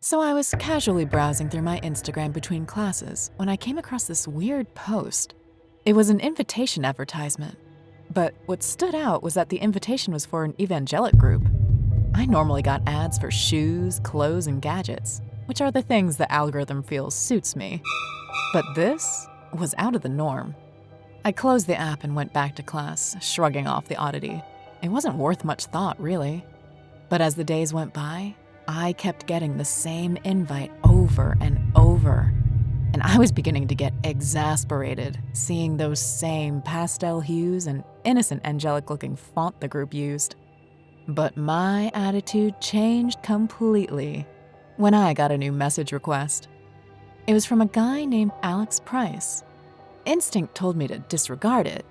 So I was casually browsing through my Instagram between classes when I came across this weird post. It was an invitation advertisement, but what stood out was that the invitation was for an evangelic group. I normally got ads for shoes, clothes, and gadgets, which are the things the algorithm feels suits me. But this was out of the norm. I closed the app and went back to class, shrugging off the oddity. It wasn't worth much thought, really. But as the days went by, I kept getting the same invite over and over. And I was beginning to get exasperated seeing those same pastel hues and innocent angelic-looking font the group used. But my attitude changed completely when I got a new message request. It was from a guy named Alex Price. Instinct told me to disregard it,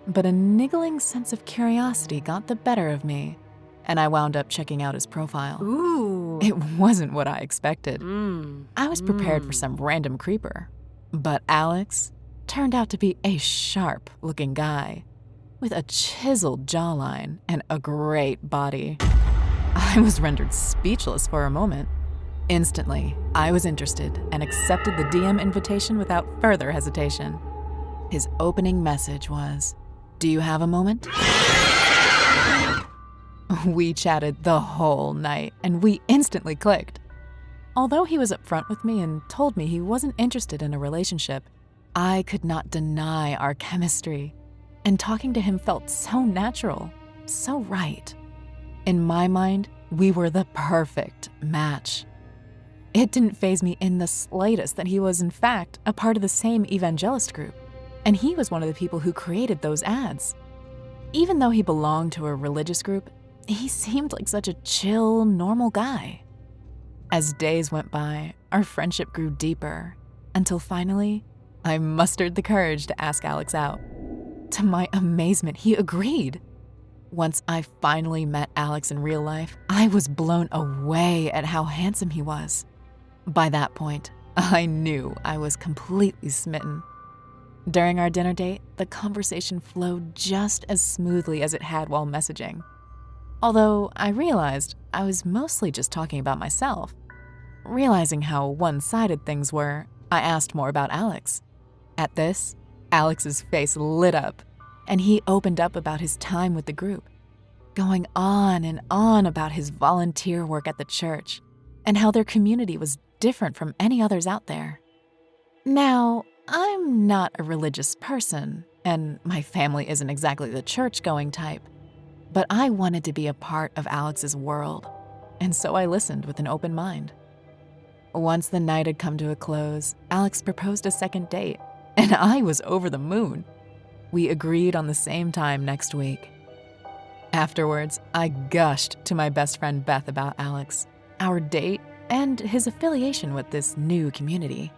but a niggling sense of curiosity got the better of me, and I wound up checking out his profile. Ooh. It wasn't what I expected. I was prepared for some random creeper, but Alex turned out to be a sharp-looking guy with a chiseled jawline and a great body. I was rendered speechless for a moment. Instantly, I was interested and accepted the DM invitation without further hesitation. His opening message was, "Do you have a moment?" We chatted the whole night, and we instantly clicked. Although he was upfront with me and told me he wasn't interested in a relationship, I could not deny our chemistry, and talking to him felt so natural, so right. In my mind, we were the perfect match. It didn't faze me in the slightest that he was, in fact, a part of the same evangelist group, and he was one of the people who created those ads. Even though he belonged to a religious group, he seemed like such a chill, normal guy. As days went by, our friendship grew deeper, until finally, I mustered the courage to ask Alex out. To my amazement, he agreed. Once I finally met Alex in real life, I was blown away at how handsome he was. By that point, I knew I was completely smitten. During our dinner date, the conversation flowed just as smoothly as it had while messaging. Although I realized I was mostly just talking about myself. Realizing how one-sided things were, I asked more about Alex. At this, Alex's face lit up, and he opened up about his time with the group, going on and on about his volunteer work at the church and how their community was different from any others out there. Now, I'm not a religious person, and my family isn't exactly the church-going type, but I wanted to be a part of Alex's world, and so I listened with an open mind. Once the night had come to a close, Alex proposed a second date, and I was over the moon. We agreed on the same time next week. Afterwards, I gushed to my best friend Beth about Alex, our date, and his affiliation with this new community.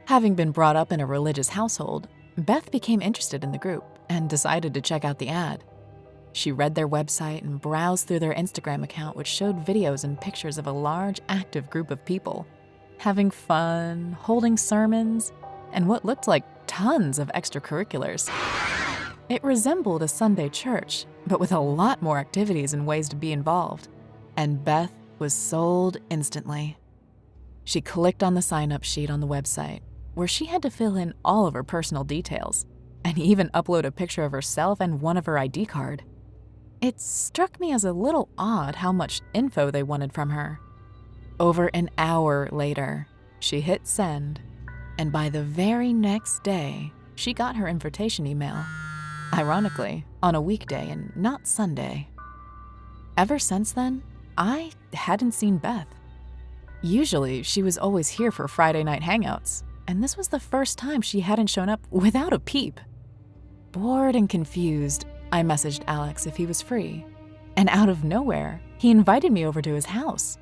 Having been brought up in a religious household, Beth became interested in the group and decided to check out the ad. She read their website and browsed through their Instagram account, which showed videos and pictures of a large, active group of people, having fun, holding sermons, and what looked like tons of extracurriculars. It resembled a Sunday church, but with a lot more activities and ways to be involved, and Beth was sold instantly. She clicked on the sign-up sheet on the website, where she had to fill in all of her personal details, and even upload a picture of herself and one of her ID card. It struck me as a little odd how much info they wanted from her. Over an hour later, she hit send, and by the very next day, she got her invitation email. Ironically, on a weekday and not Sunday. Ever since then, I hadn't seen Beth. Usually, she was always here for Friday night hangouts, and this was the first time she hadn't shown up without a peep. Bored and confused, I messaged Alex if he was free, and out of nowhere, he invited me over to his house.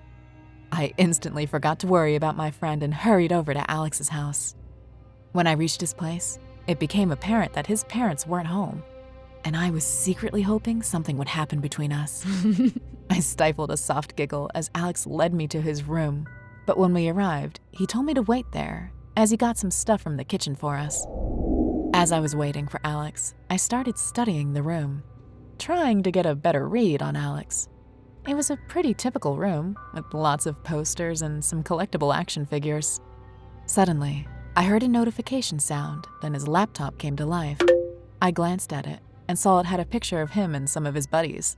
I instantly forgot to worry about my friend and hurried over to Alex's house. When I reached his place, it became apparent that his parents weren't home, and I was secretly hoping something would happen between us. I stifled a soft giggle as Alex led me to his room, but when we arrived, he told me to wait there as he got some stuff from the kitchen for us. As I was waiting for Alex, I started studying the room, trying to get a better read on Alex. It was a pretty typical room, with lots of posters and some collectible action figures. Suddenly, I heard a notification sound, then his laptop came to life. I glanced at it and saw it had a picture of him and some of his buddies.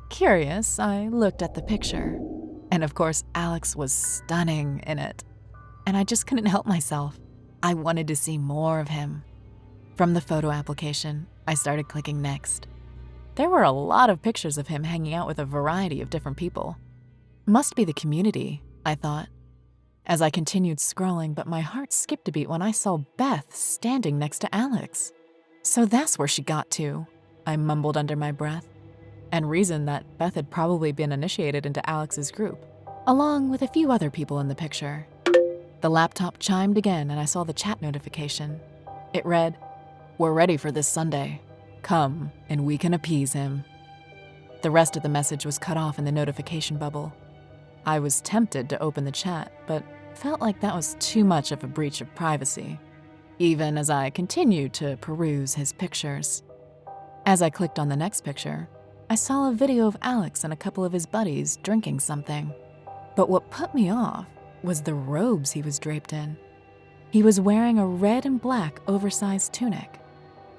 Curious, I looked at the picture, and of course, Alex was stunning in it. And I just couldn't help myself. I wanted to see more of him. From the photo application, I started clicking next. There were a lot of pictures of him hanging out with a variety of different people. Must be the community, I thought, as I continued scrolling, but my heart skipped a beat when I saw Beth standing next to Alex. So that's where she got to, I mumbled under my breath, and reasoned that Beth had probably been initiated into Alex's group, along with a few other people in the picture. The laptop chimed again and I saw the chat notification. It read, "We're ready for this Sunday. Come and we can appease him." The rest of the message was cut off in the notification bubble. I was tempted to open the chat, but felt like that was too much of a breach of privacy, even as I continued to peruse his pictures. As I clicked on the next picture, I saw a video of Alex and a couple of his buddies drinking something. But what put me off was the robes he was draped in. He was wearing a red and black oversized tunic.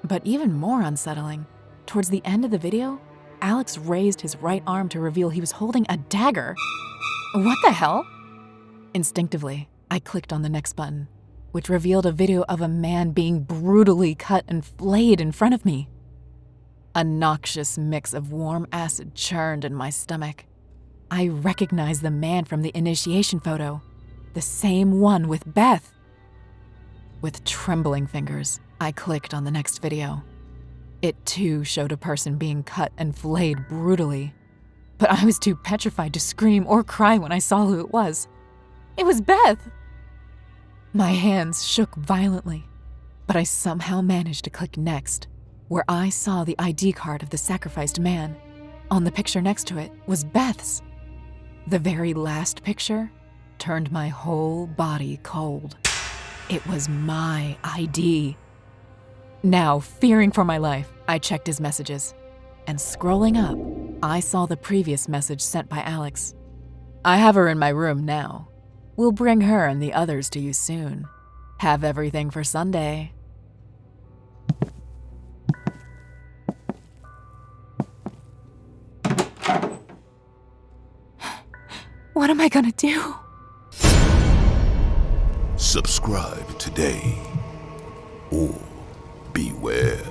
But even more unsettling, towards the end of the video, Alex raised his right arm to reveal he was holding a dagger. What the hell? Instinctively, I clicked on the next button, which revealed a video of a man being brutally cut and flayed in front of me. A noxious mix of warm acid churned in my stomach. I recognized the man from the initiation photo, the same one with Beth. With trembling fingers, I clicked on the next video. It too showed a person being cut and flayed brutally, but I was too petrified to scream or cry when I saw who it was. It was Beth! My hands shook violently, but I somehow managed to click next, where I saw the ID card of the sacrificed man. On the picture next to it was Beth's. The very last picture turned my whole body cold. It was my ID. Now, fearing for my life, I checked his messages, and scrolling up, I saw the previous message sent by Alex. "I have her in my room now. We'll bring her and the others to you soon. Have everything for Sunday." What am I gonna do? Subscribe today or beware.